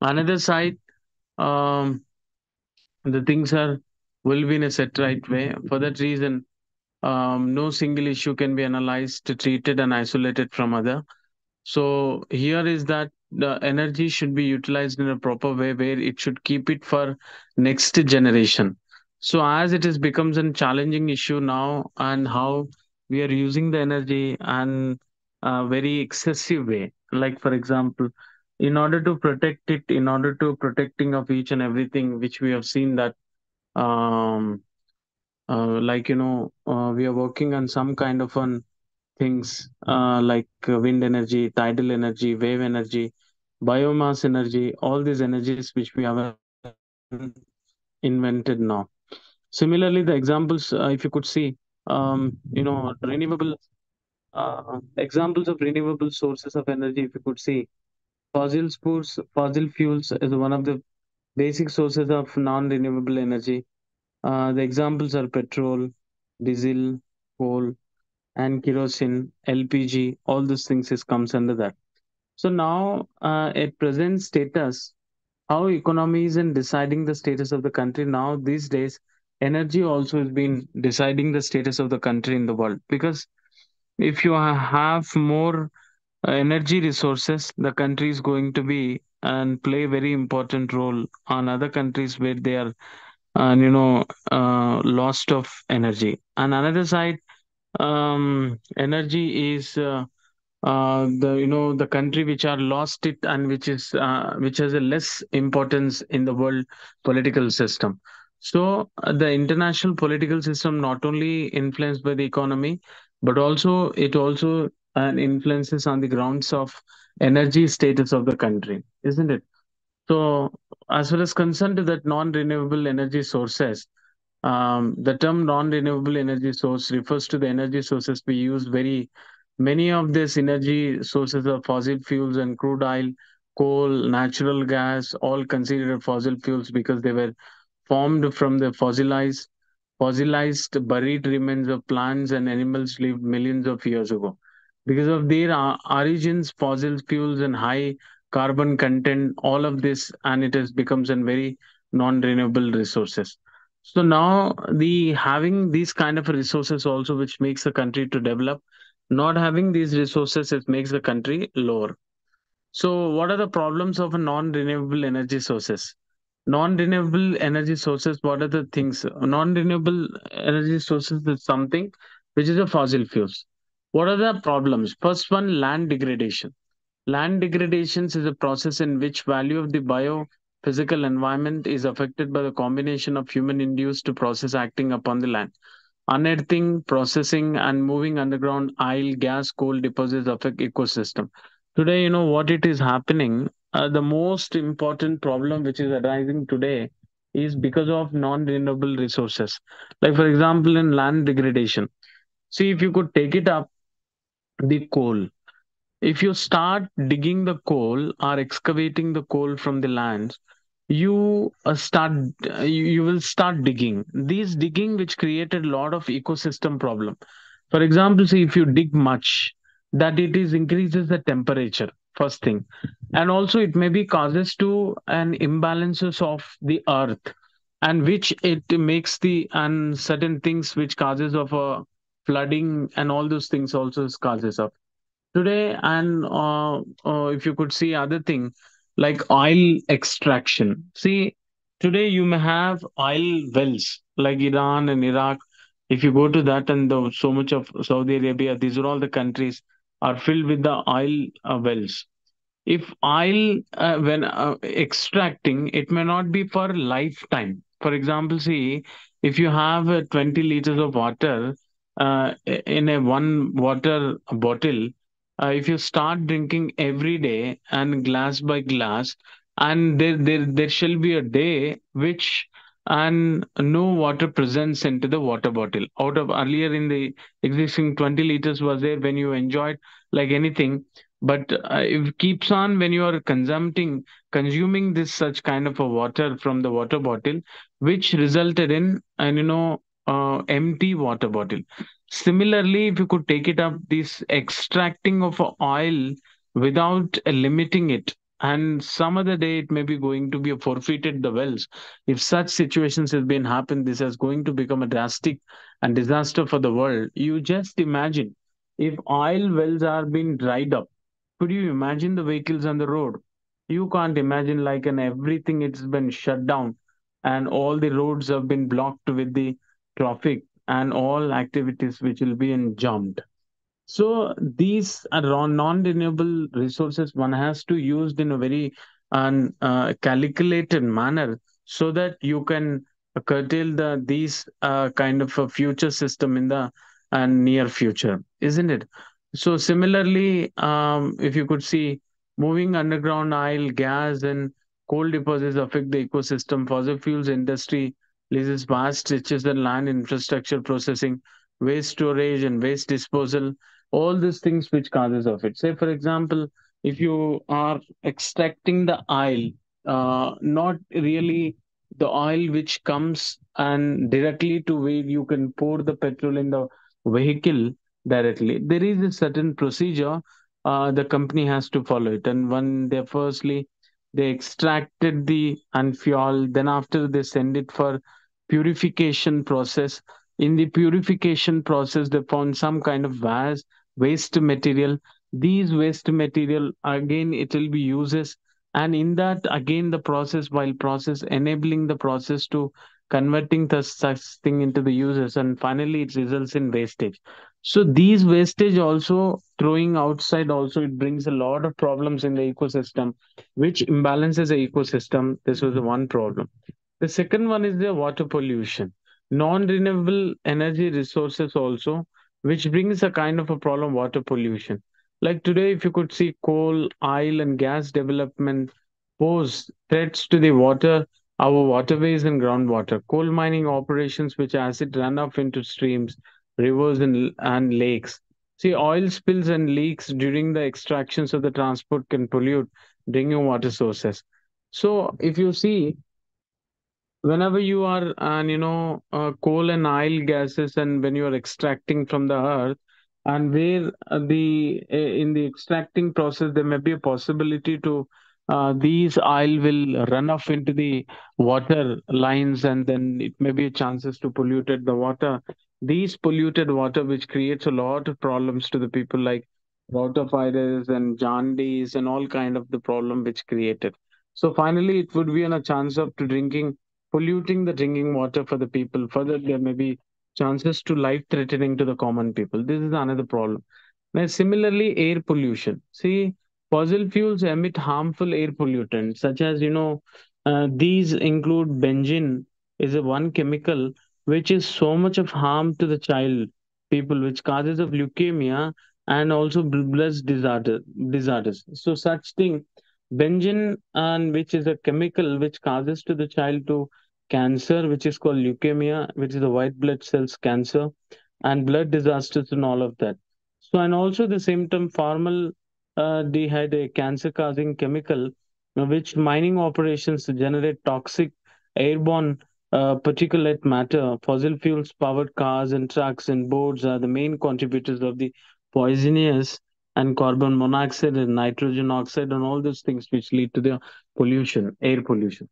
Another side, um, the things are will be in a set right way. For that reason, no single issue can be analyzed, treated, and isolated from other. So here is that the energy should be utilized in a proper way where it should keep it for next generation. So as it is becomes a challenging issue now, and how we are using the energy and a very excessive way. Like for example, in order to protect it, in order to protecting of each and everything, which we have seen that um we are working on some kind of an things like wind energy, tidal energy, wave energy, biomass energy, all these energies which we haven't invented now. Similarly, the examples, if you could see, renewable examples of renewable sources of energy, if you could see, fossil fuels is one of the basic sources of non-renewable energy. The examples are petrol, diesel, coal, and kerosene, LPG, all these things is comes under that. So now, at present status, how economy is in deciding the status of the country now these days, energy also has been deciding the status of the country in the world. Because if you have more energy resources, the country is going to be and play very important role on other countries where they are, lost of energy. And another side, energy is the country which are lost it, and which has a less importance in the world political system. So the international political system not only influenced by the economy, but also it also influences on the grounds of energy status of the country, isn't it? So as far as concerned to that non-renewable energy sources, the term non-renewable energy source refers to the energy sources we use. Very many of these energy sources are fossil fuels and crude oil, coal, natural gas, all considered fossil fuels because they were formed from the fossilized buried remains of plants and animals lived millions of years ago. Because of their origins, fossil fuels and high carbon content, all of this, and it has becomes a very non-renewable resources. So now the having these kind of resources also, which makes the country to develop. Not having these resources, it makes the country lower. So, what are the problems of a non-renewable energy sources? Non-renewable energy sources. What are the things? Non-renewable energy sources is something which is a fossil fuels. What are the problems? First one, land degradation. Land degradations is a process in which value of the biophysical environment is affected by the combination of human-induced process acting upon the land. Unearthing, processing, and moving underground oil, gas, coal deposits affect ecosystem. Today, you know what it is happening. The most important problem which is arising today is because of non-renewable resources. Like for example, in land degradation. See, if you could take it up, the coal. If you start digging the coal or excavating the coal from the lands, you will start digging. These digging which created a lot of ecosystem problem. For example, see if you dig much, that it is increases the temperature. First thing, and also it may be causes to an imbalances of the earth, and which it makes the and certain things which causes of a flooding and all those things also is causes of today. And if you could see other thing like oil extraction. See, today you may have oil wells like Iran and Iraq. If you go to that, and so much of Saudi Arabia, these are all the countries are filled with the oil wells. If oil when extracting, it may not be for lifetime. For example, see, if you have 20 liters of water in a one water bottle, if you start drinking every day and glass by glass, and there shall be a day which and no water presents into the water bottle. Out of earlier in the existing 20 liters was there when you enjoyed like anything, but if it keeps on when you are consuming this such kind of a water from the water bottle, which resulted in and empty water bottle. Similarly, if you could take it up, this extracting of a oil without limiting it, and some other day it may be going to be a forfeited the wells. If such situations has been happened, this is going to become a drastic and disaster for the world. You just imagine if oil wells are being dried up. Could you imagine the vehicles on the road? You can't imagine, like, and everything it's been shut down, and all the roads have been blocked with the traffic, and all activities which will be in jumped. So these are non-renewable resources one has to use in a very calculated manner, so that you can curtail these kind of a future system in the near future, isn't it? So similarly, if you could see, moving underground oil, gas, and coal deposits affect the ecosystem. Fossil fuels industry leases vast stretches of land, infrastructure, processing, waste storage, and waste disposal, all these things which causes of it. Say for example, if you are extracting the oil, not really the oil which comes and directly to where you can pour the petrol in the vehicle directly, there is a certain procedure the company has to follow it. And when they firstly they extracted the and fuel, then after they send it for purification process. In the purification process they found some kind of waste material. These waste material again it will be uses, and in that again the process, while process enabling the process to converting the such thing into the uses, and finally it results in wastage. So these wastage also throwing outside also, it brings a lot of problems in the ecosystem, which imbalances the ecosystem. This was the one problem. The second one is the water pollution, non-renewable energy resources also, which brings a kind of a problem, water pollution. Like today, if you could see, coal, oil, and gas development pose threats to the water, our waterways and groundwater. Coal mining operations, which acid runoff into streams, rivers, and lakes. See, oil spills and leaks during the extractions of the transport can pollute drinking water sources. So, if you see, whenever you are and coal and oil gases, and when you are extracting from the earth, and where in the extracting process there may be a possibility to these oil will run off into the water lines, and then it may be chances to polluted the water. These polluted water which creates a lot of problems to the people, like rotavirus and jaundice and all kind of the problem which created. So finally it would be on a chance of to drinking, polluting the drinking water for the people. Further, there may be chances to life threatening to the common people. This is another problem. Now, similarly, air pollution. See, fossil fuels emit harmful air pollutants, such as, these include benzene, is a one chemical which is so much of harm to the child people, which causes of leukemia and also blood disorders. So, such thing, benzene, and which is a chemical which causes to the child to cancer, which is called leukemia, which is the white blood cells cancer, and blood disasters and all of that. So, and also the symptom formal dehyde, a cancer causing chemical, which mining operations generate toxic airborne particulate matter. Fossil fuels powered cars and trucks and boats are the main contributors of the poisonous and carbon monoxide and nitrogen oxide and all those things which lead to the pollution, air pollution.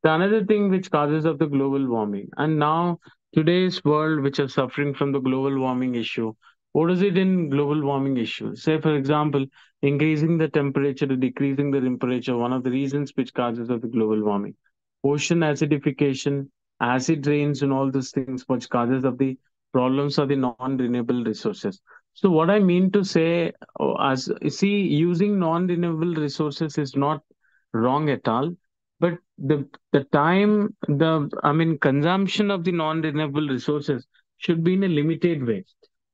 The another thing which causes of the global warming, and now today's world which are suffering from the global warming issue. What is it in global warming issue? Say for example, increasing the temperature or decreasing the temperature, one of the reasons which causes of the global warming. Ocean acidification, acid rains, and all these things which causes of the problems of the non-renewable resources. So what I mean to say, as see, using non-renewable resources is not wrong at all, but the time, the I mean consumption of the non-renewable resources should be in a limited way.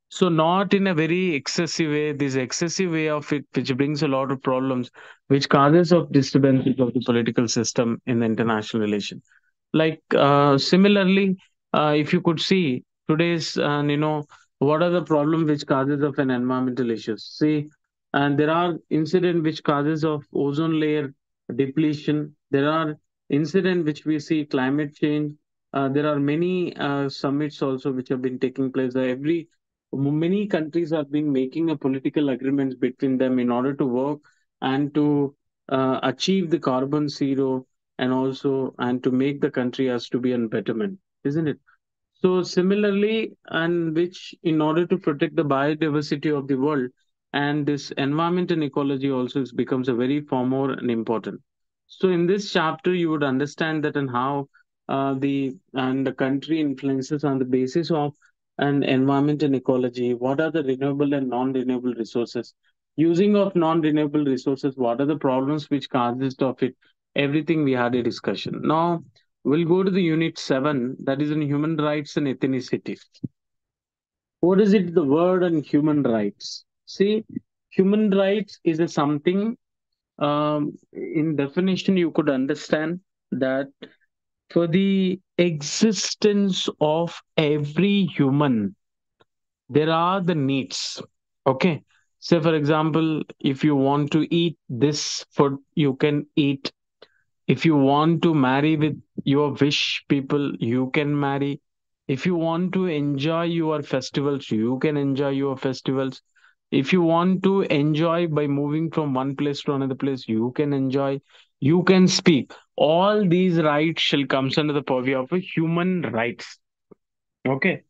So not in a very excessive way. This excessive way of it, which brings a lot of problems, which causes of disturbances of the political system in the international relation. Like similarly, if you could see today's, and what are the problem which causes of an environmental issues? See, and there are incident which causes of ozone layer depletion. There are incident which we see climate change. There are many summits also which have been taking place. Every many countries have been making a political agreements between them in order to work and to achieve the carbon zero, and also and to make the country has to be in betterment, isn't it? So similarly, and which in order to protect the biodiversity of the world, and this environment and ecology also becomes a very far more and important. So in this chapter, you would understand that and how the country influences on the basis of an environment and ecology. What are the renewable and non-renewable resources? Using of non-renewable resources, what are the problems which consist of it? Everything we had a discussion. Now we'll go to the unit 7, that is in human rights and ethnicity. What is it, the word and human rights? See, human rights is a something, in definition, you could understand that for the existence of every human, there are the needs. Okay. Say, for example, if you want to eat this food, you can eat. If you want to marry with your wish people, you can marry. If you want to enjoy your festivals, you can enjoy your festivals. If you want to enjoy by moving from one place to another place, you can enjoy. You can speak. All these rights shall come under the purview of a human rights. Okay.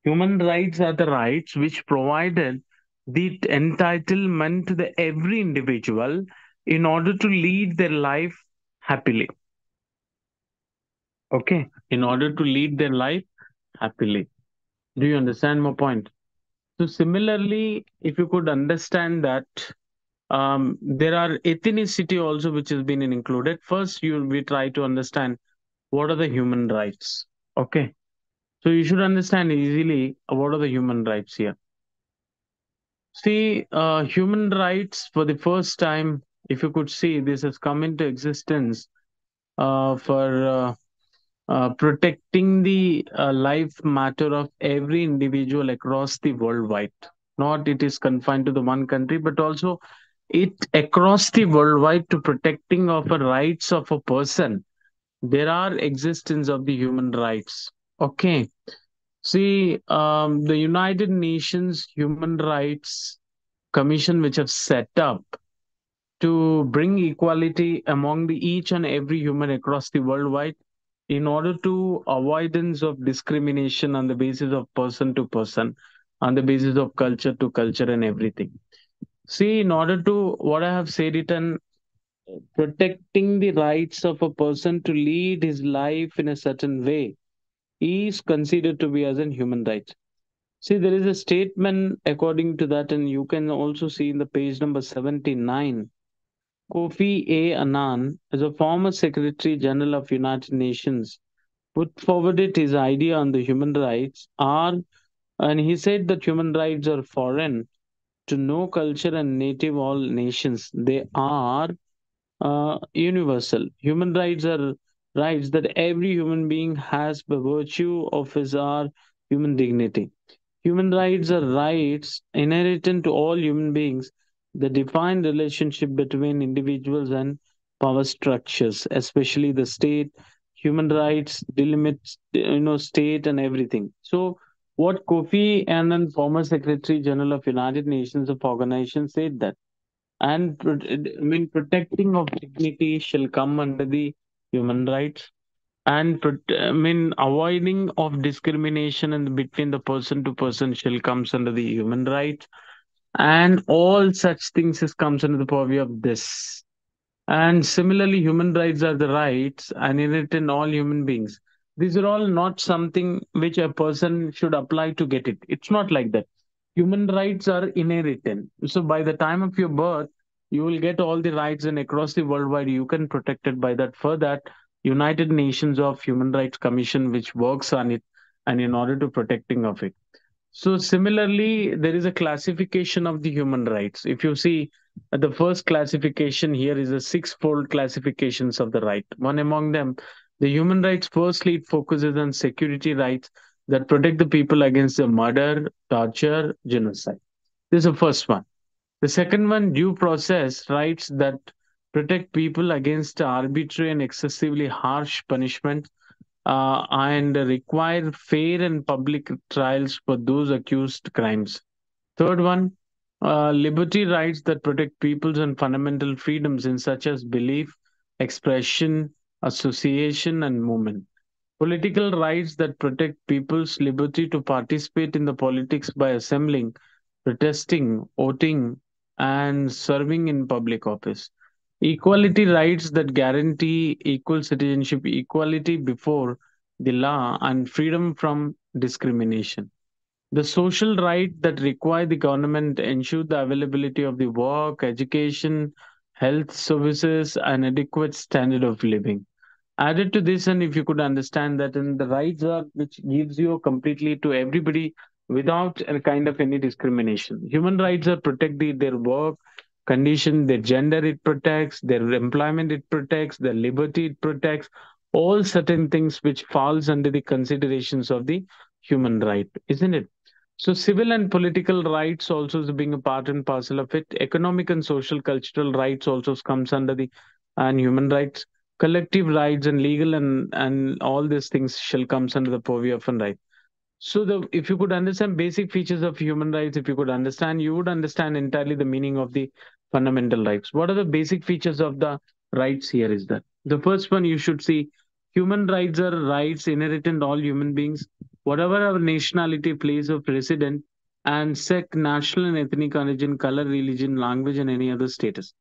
Human rights are the rights which provided the entitlement to the every individual in order to lead their life happily. Okay, in order to lead their life happily. Do you understand my point? So, similarly, if you could understand that there are ethnicity also which has been included. First, you we try to understand what are the human rights. Okay, so you should understand easily what are the human rights here. See, human rights for the first time, if you could see, this has come into existence for protecting the life matter of every individual across the worldwide. Not it is confined to the one country, but also it across the worldwide to protecting of the rights of a person. There are existence of the human rights. Okay. See, the United Nations Human Rights Commission, which have set up to bring equality among the each and every human across the worldwide in order to avoidance of discrimination on the basis of person to person, on the basis of culture to culture and everything. See, in order to what I have said it, and protecting the rights of a person to lead his life in a certain way is considered to be as a human right. See, there is a statement according to that, and you can also see in the page number 79. Kofi A. Annan, as a former Secretary General of United Nations, put forwarded his idea on the human rights are, and he said that human rights are foreign to no culture and native all nations. They are universal. Human rights are rights that every human being has by virtue of his or human dignity. Human rights are rights inherent to all human beings that define relationship between individuals and power structures, especially the state. Human rights delimits, state and everything. So, what Kofi Annan, former Secretary General of United Nations of Organization, said that, and I mean, protecting of dignity shall come under the human rights, and I mean, avoiding of discrimination and between the person to person shall comes under the human rights, and all such things is comes under the purview of this. And similarly, human rights are the rights and inherent in all human beings. These are all not something which a person should apply to get it. It's not like that. Human rights are inherent. So by the time of your birth, you will get all the rights, and across the worldwide, you can protect it by that. For that, United Nations of Human Rights Commission, which works on it, and in order to protecting of it. So similarly, there is a classification of the human rights. If you see, the first classification here is a six-fold classifications of the right. One among them, the human rights firstly it focuses on security rights that protect the people against the murder, torture, genocide. This is the first one. The second one, due process rights that protect people against arbitrary and excessively harsh punishment and require fair and public trials for those accused crimes. Third one, Liberty rights that protect people's and fundamental freedoms in such as belief, expression, association, and movement. Political rights that protect people's liberty to participate in the politics by assembling, protesting, voting, and serving in public office. Equality rights that guarantee equal citizenship, equality before the law, and freedom from discrimination. The social right that require the government to ensure the availability of the work, education, health services, and adequate standard of living. Added to this, and if you could understand that, and the rights are which gives you completely to everybody without a kind of any discrimination. Human rights are protect their work condition, their gender it protects, their employment it protects, their liberty it protects, all certain things which falls under the considerations of the human right, isn't it? So civil and political rights also is being a part and parcel of it. Economic and social cultural rights also comes under the and human rights. Collective rights and legal and all these things shall comes under the purview of a right. So the if you could understand basic features of human rights, if you could understand, you would understand entirely the meaning of the fundamental rights. What are the basic features of the rights here is that the first one you should see human rights are rights inherent in all human beings, whatever our nationality, place of resident, and sect, national and ethnic origin, color, religion, language, and any other status.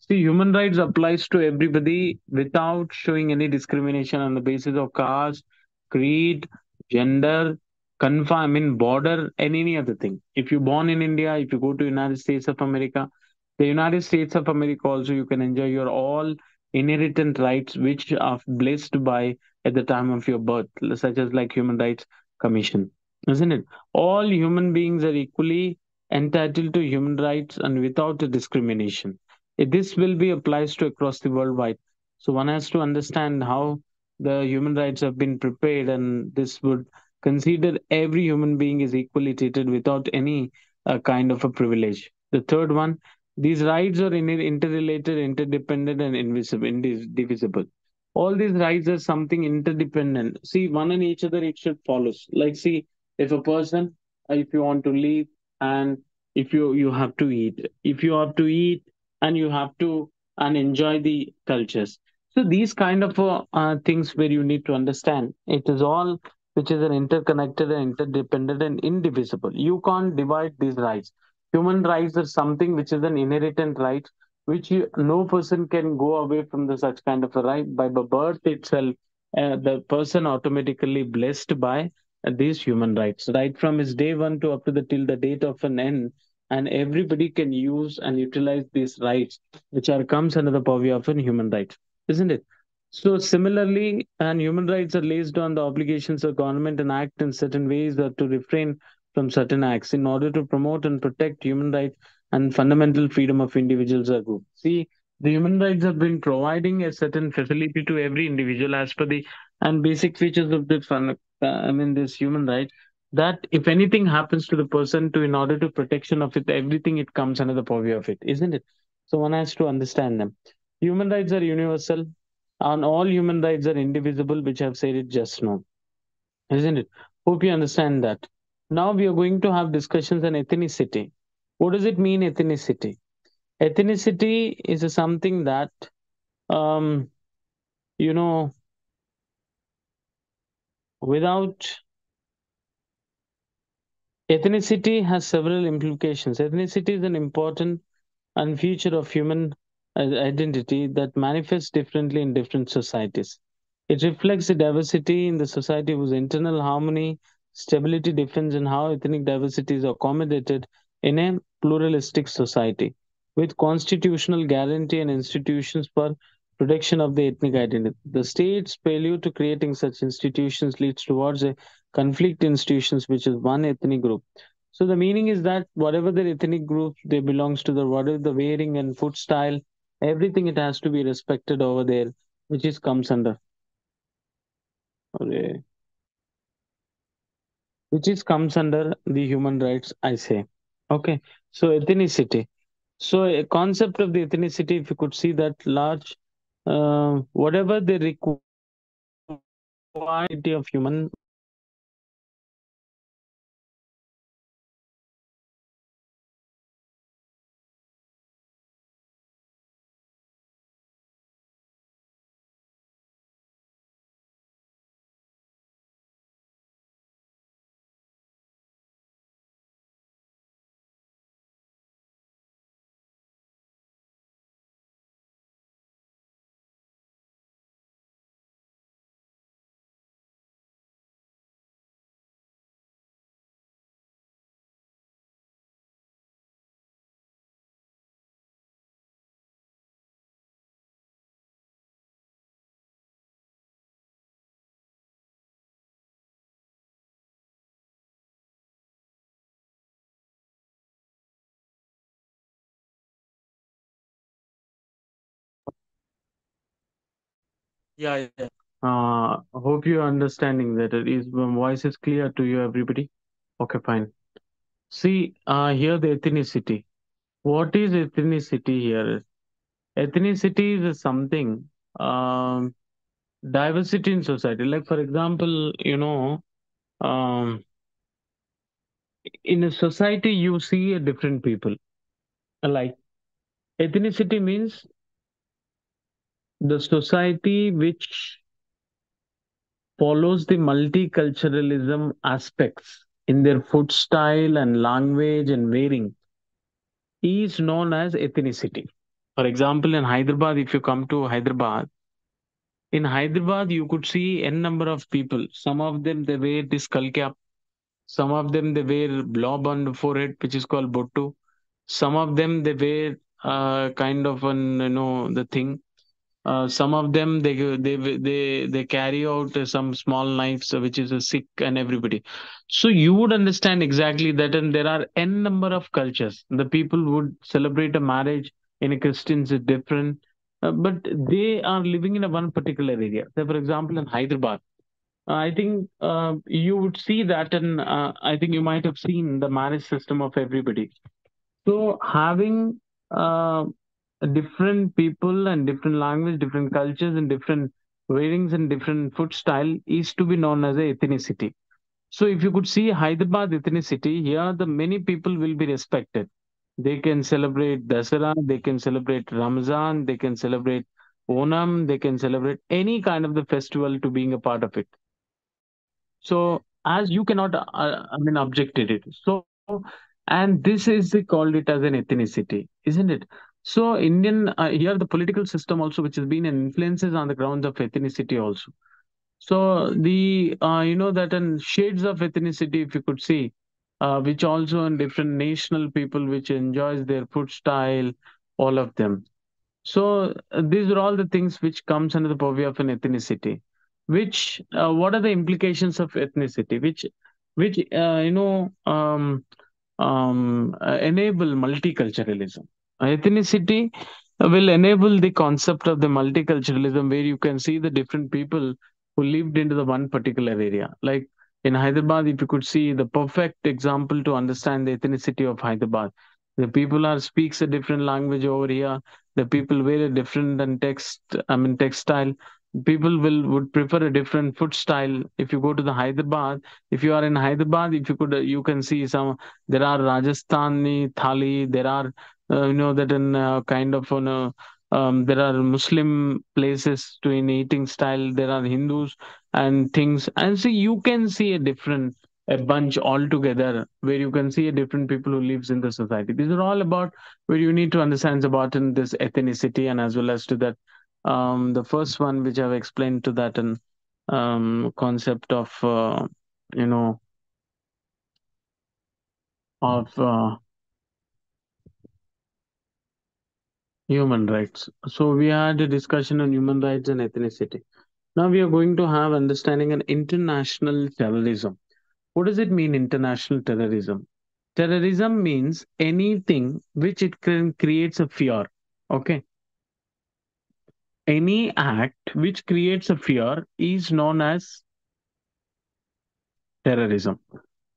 See, human rights applies to everybody without showing any discrimination on the basis of caste, creed, gender, confine, I mean border and any other thing. If you're born in India, if you go to United States of America, the United States of America also you can enjoy your all inherent rights which are blessed by at the time of your birth, such as like Human Rights Commission, isn't it? All human beings are equally entitled to human rights and without a discrimination. This will be applies to across the worldwide. So one has to understand how the human rights have been prepared, and this would consider every human being is equally treated without any kind of a privilege. The third one, these rights are interrelated, interdependent, and indivisible. All these rights are something interdependent. See, one and each other, it should follow. Like, see, if a person, if you want to live, and if you have to eat, if you have to eat, and you have to and enjoy the cultures. So these kind of things where you need to understand, it is all which is an interconnected and interdependent and indivisible. You can't divide these rights. Human rights are something which is an inherent right, which no person can go away from the such kind of a right. By the birth itself, the person automatically blessed by these human rights, right from his day one to up to the till the date of an end, and everybody can use and utilize these rights, which are comes under the purview of an human rights, isn't it? So similarly, and human rights are based on the obligations of government and act in certain ways or to refrain from certain acts in order to promote and protect human rights and fundamental freedom of individuals or groups. See, the human rights have been providing a certain facility to every individual as per the and basic features of the I mean this human right, that if anything happens to the person to in order to protection of it, everything it comes under the purview of it, isn't it? So one has to understand them. Human rights are universal and all human rights are indivisible, which I've said it just now, isn't it? Hope you understand that. Now we are going to have discussions on ethnicity. What does it mean, ethnicity? Ethnicity is a something that, um, you know, without ethnicity has several implications. Ethnicity is an important and feature of human identity that manifests differently in different societies. It reflects the diversity in the society whose internal harmony, stability depends on how ethnic diversity is accommodated in a pluralistic society with constitutional guarantee and institutions for protection of the ethnic identity. The state's failure to creating such institutions leads towards a conflict institutions which is one ethnic group. So the meaning is that whatever the ethnic group they belongs to, the whatever the wearing and food style, everything it has to be respected over there, which is comes under, okay, which is comes under the human rights. I say, okay. So ethnicity. So a concept of the ethnicity, if you could see that large, whatever they require of human Yeah, yeah. Hope you're understanding that. It is my voice is clear to you, everybody. Okay, fine. See, here the ethnicity. What is ethnicity here? Ethnicity is something, um, diversity in society. Like, for example, um, in a society, you see a different people. Like, ethnicity means the society which follows the multiculturalism aspects in their food style and language and wearing is known as ethnicity. For example, in Hyderabad, if you come to Hyderabad, in Hyderabad, you could see n number of people. Some of them they wear this skull cap. Some of them they wear blob on the forehead, which is called bottu. Some of them they wear kind of an the thing. Some of them they carry out some small knives, which is a sick and everybody. So you would understand exactly that, and there are n number of cultures. The people would celebrate a marriage in a Christians is different, but they are living in a one particular area. Say, for example, in Hyderabad, I think you would see that, and I think you might have seen the marriage system of everybody. So having different people and different language, different cultures, and different wearings and different food style is to be known as a ethnicity. So if you could see Hyderabad ethnicity, here the many people will be respected. They can celebrate Dasara, they can celebrate Ramzan, they can celebrate Onam, they can celebrate any kind of the festival to being a part of it. So as you cannot, objected it. So and this is called it as an ethnicity, isn't it? So Indian here the political system also, which has been an influences on the grounds of ethnicity also. So the that and shades of ethnicity, if you could see, which also in different national people which enjoys their food style, all of them. So these are all the things which comes under the purview of an ethnicity. Which what are the implications of ethnicity? Which enable multiculturalism. Ethnicity will enable the concept of the multiculturalism, where you can see the different people who lived into the one particular area. Like in Hyderabad, if you could see the perfect example to understand the ethnicity of Hyderabad. The people are speaks a different language over here. The people wear a different and textile. People will would prefer a different food style. If you go to the Hyderabad, if you are in Hyderabad, if you could, you can see some. There are Rajasthani thali. There are, that in kind of on a. There are Muslim places to in eating style. There are Hindus and things, and so you can see a bunch altogether where you can see a different people who lives in the society. These are all about where you need to understand about in this ethnicity, and as well as to that the first one which I've explained to that and concept of you know of human rights. So we had a discussion on human rights and ethnicity. Now we are going to have understanding an international terrorism. What does it mean, international terrorism? Terrorism means anything which it can creates a fear. Okay, any act which creates a fear is known as terrorism.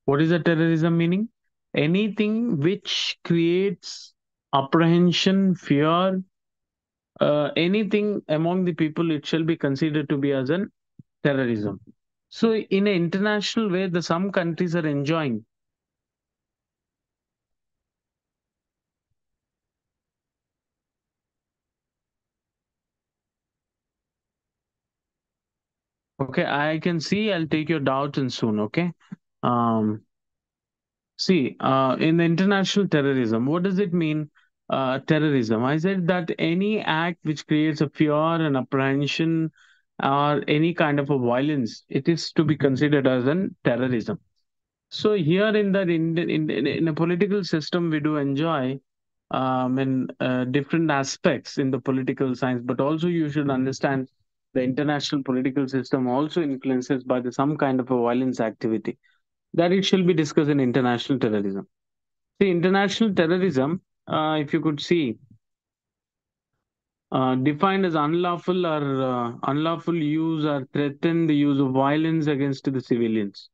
What is a terrorism meaning? Anything which creates apprehension, fear, anything among the people, it shall be considered to be as an terrorism. So, in an international way, the some countries are enjoying. Okay, I can see. I'll take your doubts and soon. Okay. Um, See, in the international terrorism, what does it mean? Terrorism. I said that any act which creates a fear and apprehension or any kind of a violence, it is to be considered as an terrorism. So here in the in a political system, we do enjoy in different aspects in the political science, but also you should understand the international political system also influences by the some kind of a violence activity that it shall be discussed in international terrorism. See, international terrorism, if you could see, defined as unlawful use or threaten the use of violence against the civilians.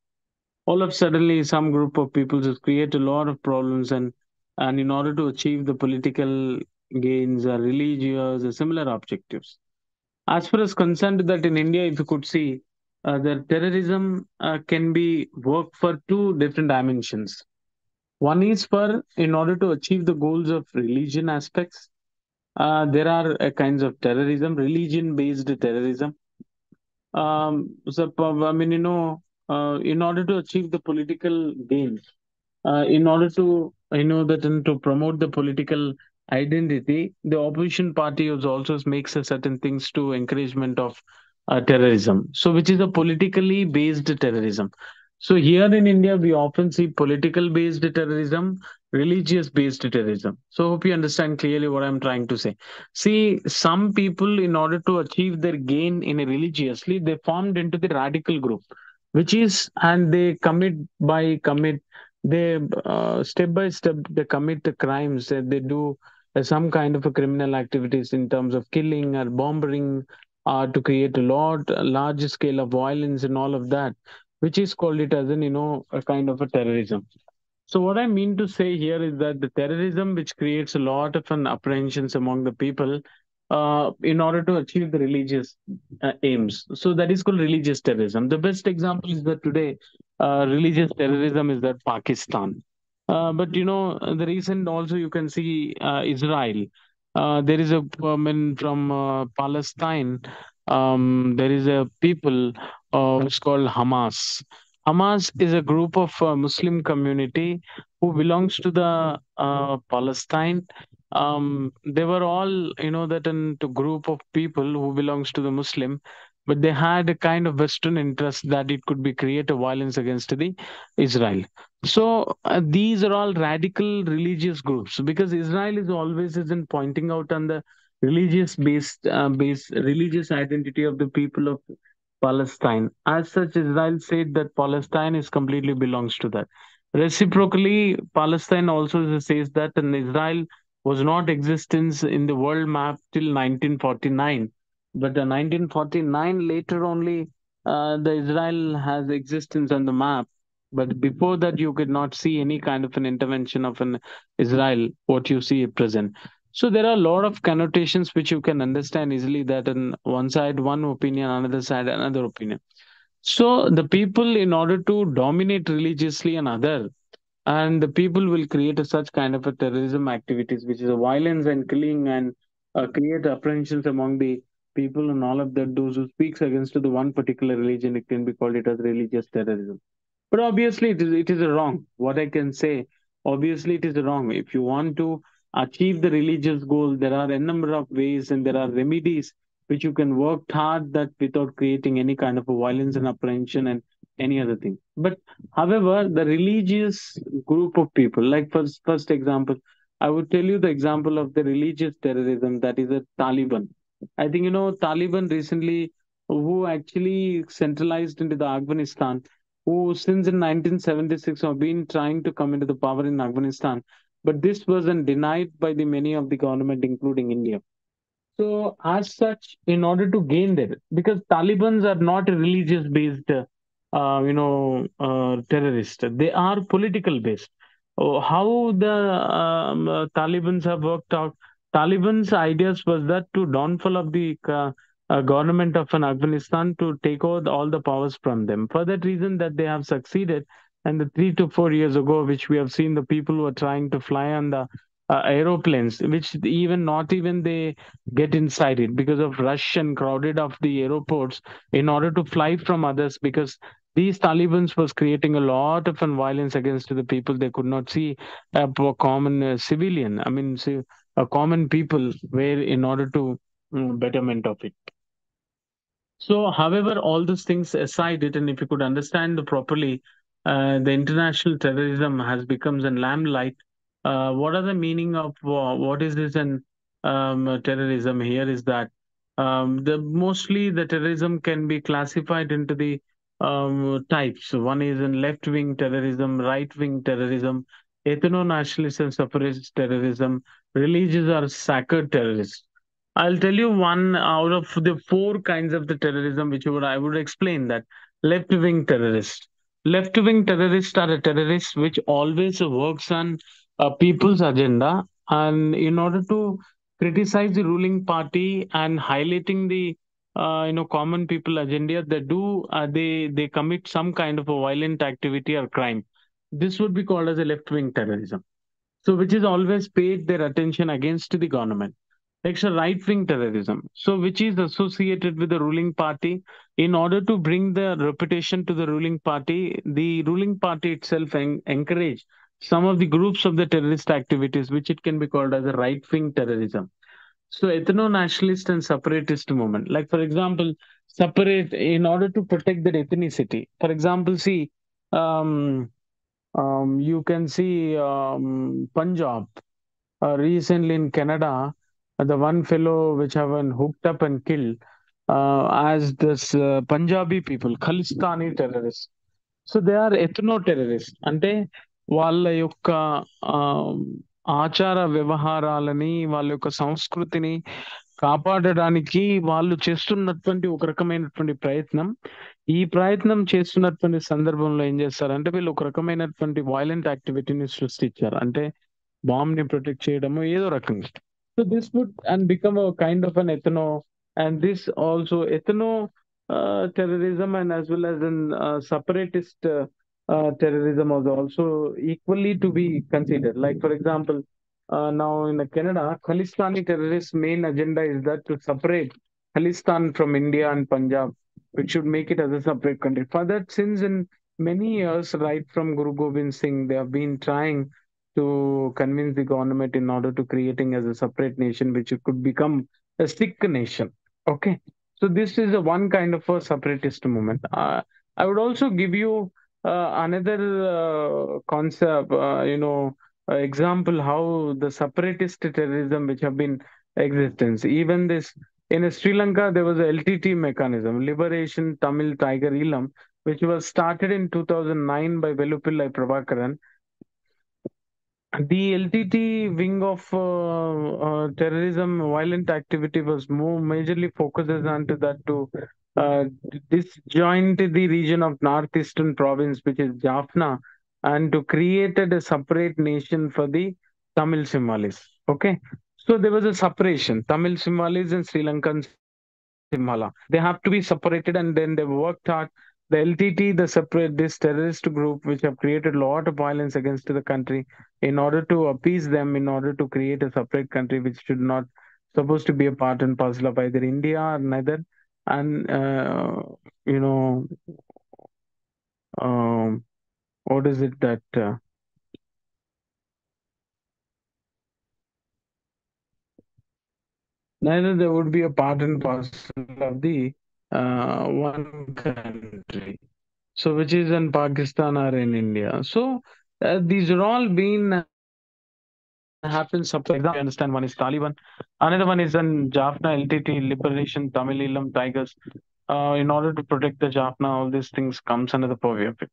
All of suddenly, some group of people just create a lot of problems, and in order to achieve the political gains or religious or similar objectives. As far as concerned that in India, if you could see, the terrorism can be worked for two different dimensions. One is for in order to achieve the goals of religion aspects. There are kinds of terrorism, religion-based terrorism. I mean, in order to achieve the political gains, in order to that and to promote the political identity, the opposition party also makes a certain things to encouragement of terrorism, so which is a politically based terrorism. So here in India we often see political based terrorism, religious based terrorism. So hope you understand clearly what I'm trying to say. See, some people, in order to achieve their gain in a religiously, they formed into the radical group, which is, and they commit they step by step they commit the crimes, they do some kind of a criminal activities in terms of killing or bombing, to create a large scale of violence and all of that, which is called it as an a kind of a terrorism. So what I mean to say here is that the terrorism, which creates a lot of an apprehensions among the people, in order to achieve the religious aims. So that is called religious terrorism. The best example is that today, religious terrorism is that Pakistan. But the recent also you can see Israel. There is a woman from Palestine. There is a people who's called Hamas. Hamas is a group of Muslim community who belongs to the Palestine. They were all, that into group of people who belongs to the Muslim, but they had a kind of Western interest that it could be create a violence against the Israel. So these are all radical religious groups because Israel is always isn't pointing out on the religious identity of the people of Palestine. As such, Israel said that Palestine is completely belongs to that. Reciprocally, Palestine also says that an Israel was not existence in the world map till 1949. But in 1949, later only, the Israel has existence on the map. But before that, you could not see any kind of an intervention of an Israel, what you see at present. So there are a lot of connotations which you can understand easily that on one side one opinion, another side another opinion. So the people, in order to dominate religiously another, and the people will create a such kind of a terrorism activities, which is a violence and killing and create apprehensions among the people and all of that. Those who speaks against the one particular religion, it can be called it as religious terrorism. But obviously, it is a wrong. What I can say, obviously, it is a wrong. If you want to achieve the religious goal, there are a number of ways and there are remedies which you can work hard that without creating any kind of a violence and apprehension and any other thing. But however, the religious group of people, like first example, I would tell you the example of the religious terrorism that is a Taliban. I think Taliban recently, who actually centralized into the Afghanistan, who since in 1976 have been trying to come into the power in Afghanistan, but this wasn't denied by the many of the government, including India. So, as such, in order to gain there, because Talibans are not a religious-based, terrorist. They are political based. Oh, how the Talibans have worked out? Taliban's ideas was that to downfall of the government of an Afghanistan to take over all the powers from them. For that reason, that they have succeeded. And the 3 to 4 years ago, which we have seen, the people who are trying to fly on the aeroplanes, which even not even they get inside it because of rush and crowded of the airports in order to fly from others, because these Talibans was creating a lot of violence against the people. They could not see a common civilian. I mean, see, a common people were in order to betterment of it. So, however, all those things aside, it and if you could understand properly, the international terrorism has become a lamplight. What are the meaning of what is this and terrorism? Here is that the mostly the terrorism can be classified into the types. One is in left wing terrorism, right wing terrorism, ethno nationalist and separatist terrorism, religious or sacred terrorists. I'll tell you one out of the four kinds of the terrorism, which would I would explain that left wing terrorists. Left wing terrorists are a terrorist which always works on people's agenda, and in order to criticize the ruling party and highlighting the common people agenda, they commit some kind of a violent activity or crime. This would be called as a left wing terrorism. So which is always paid their attention against the government. Next, a right wing terrorism, so which is associated with the ruling party. In order to bring the reputation to the ruling party, the ruling party itself encourage some of the groups of the terrorist activities, which it can be called as a right wing terrorism. So ethno nationalist and separatist movement, like for example, separate in order to protect their ethnicity. For example, see, um, you can see Punjab recently in Canada, the one fellow which have been hooked up and killed as this Punjabi people, Khalistani terrorists. So they are ethno terrorists. అంటే వాళ్ళ యొక్క ఆమ్, ఆచార వ్యవహారాలని వాళ్ళ యొక్క సంస్కృతిని కాపాడడానికి వాళ్ళు చేస్తున్నటువంటి ఒక రకమైనటువంటి ప్రయత్నం. ఈ ప్రయత్నం చేస్తున్నటువంటి సందర్భంలో ఏం చేస్తారంటే వీళ్ళు ఒక రకమైనటువంటి వైలెంట్ యాక్టివిటీని సృష్టించారు. అంటే బాంబ్ ని ప్రొటెక్ట్ చేయడము ఏదో రకంగా. So this wood and become a kind of an ఎథనో, and this also ఎథనో terrorism and as well as in separatist terrorism was also equally to be considered. Like for example, now in Canada, Khalistani terrorists' main agenda is that to separate Khalistan from India and Punjab, which should make it as a separate country. For that, since in many years, right from Guru Gobind Singh, they have been trying to convince the government in order to creating as a separate nation, which could become a Sikh nation. Okay, so this is a one kind of a separatist movement. I would also give you another concept, example how the separatist terrorism which have been existence. Even this in Sri Lanka, there was a LTT mechanism, Liberation Tamil Tiger Elam, which was started in 2009 by Velupillai Prabhakaran. The LTT wing of terrorism, violent activity was more majorly focuses onto that to uh, disjoint the region of northeastern province, which is Jaffna, and to created a separate nation for the Tamil Simalis. Okay, so there was a separation, Tamil Simalis and Sri Lankan Simhala. They have to be separated, and then they worked hard. The LTT, the separate this terrorist group, which have created a lot of violence against the country, in order to appease them, in order to create a separate country which should not supposed to be a part and parcel of either India or neither. And you know, um, what is it that neither they would be a part and parcel of the one country. So which is in Pakistan or in India. So these are all been happens. For example, you understand one is Taliban, another one is in Jaffna LTT Liberation Tamil Elam Tigers. In order to protect the Jaffna, all these things comes under the purview of it.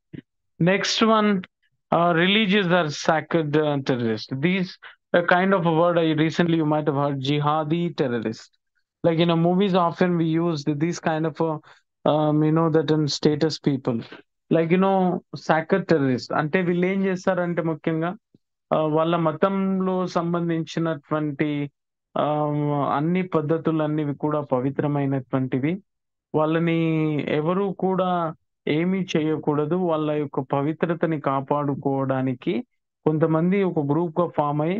Next one, religious or sacred terrorist. These a kind of a word I recently you might have heard, jihadi terrorist. Like in movies, often we use these kind of that in status people. Like sacred terrorist. అంటే వీళ్ళు ఏం చేస్తారంటే ముఖ్యంగా వాళ్ళ మతంలో సంబంధించినటువంటి అన్ని పద్ధతులన్నీ కూడా పవిత్రమైనటువంటివి. వాళ్ళని ఎవరు కూడా ఏమీ చేయకూడదు. వాళ్ళ యొక్క పవిత్రతని కాపాడుకోవడానికి కొంతమంది ఒక గ్రూప్‌గా ఫార్మ్ అయ్యి,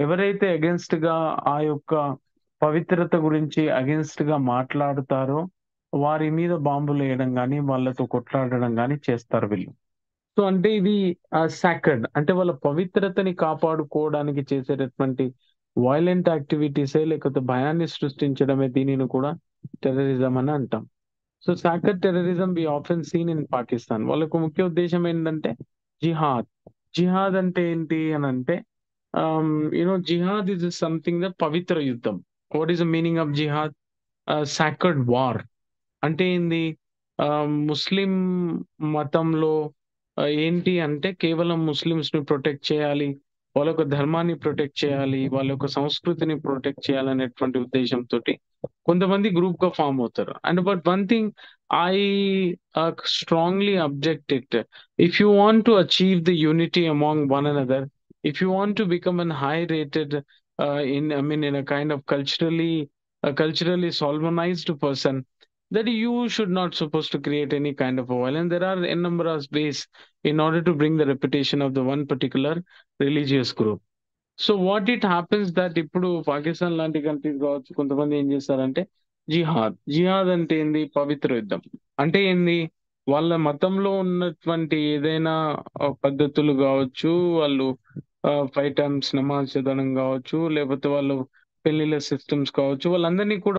ఎవరైతే అగెయిన్స్ట్‌గా ఆ యొక్క పవిత్రత గురించి అగెయిన్స్ట్‌గా మాట్లాడుతారో, వారి మీద బాంబులేయడం గాని, వాళ్ళతో కొట్లాడడం గాని చేస్తారు వీళ్ళు. సో, అంటే ఇది సాక్రెడ్. అంటే వాళ్ళ పవిత్రతని కాపాడుకోవడానికి చేసేటటువంటి వయలెంట్ యాక్టివిటీసే లేకపోతే భయాన్ని సృష్టించడమే దీనిని కూడా టెర్రరిజం అని అంటాం. So soccer terrorism we often seen in Pakistan. వాళ్ళకు ముఖ్య ఉద్దేశం ఏంటంటే జిహాద్. జిహాద్ అంటే ఏంటి అని అంటే జిహాద్ ఇస్ సంథింగ్ ద పవిత్ర యుద్ధం. What is the meaning of jihad? Sacred war. అంటే ఏంది? ముస్లిం మతంలో ఏంటి అంటే కేవలం ముస్లిమ్స్ ని ప్రొటెక్ట్ చేయాలి. వాళ్ళ యొక్క ధర్మాన్ని ప్రొటెక్ట్ చేయాలి, వాళ్ళ యొక్క సంస్కృతిని ప్రొటెక్ట్ చేయాలనేటువంటి ఉద్దేశ్యంతోటి కొంతమంది గ్రూప్‌గా ఫార్మ్ అవుతారు. And but one thing I strongly object it. If you want to achieve the unity among one another, if you want to become an high rated in a kind of culturally solvenized person, that you should not supposed to create any kind of a violence. There are a number of ways in order to bring the reputation of the one particular religious group. So what it happens that ఇప్పుడు పాకిస్తాన్ లాంటి countries కావచ్చు, కొంతమంది ఏం చేస్తారంటే జిహాద్ అంటే ఏంది? పవిత్ర యుద్ధం. అంటే ఏంది? వాళ్ళ మతంలో ఉన్నటువంటి ఏదైనా పద్ధతులు కావచ్చు, వాళ్ళు 5 టైమ్స్ నమాజ్ చదవడం కావచ్చు, లేకపోతే వాళ్ళు పెళ్లిళ్ళ సిస్టమ్స్ కావచ్చు, వాళ్ళందరినీ కూడా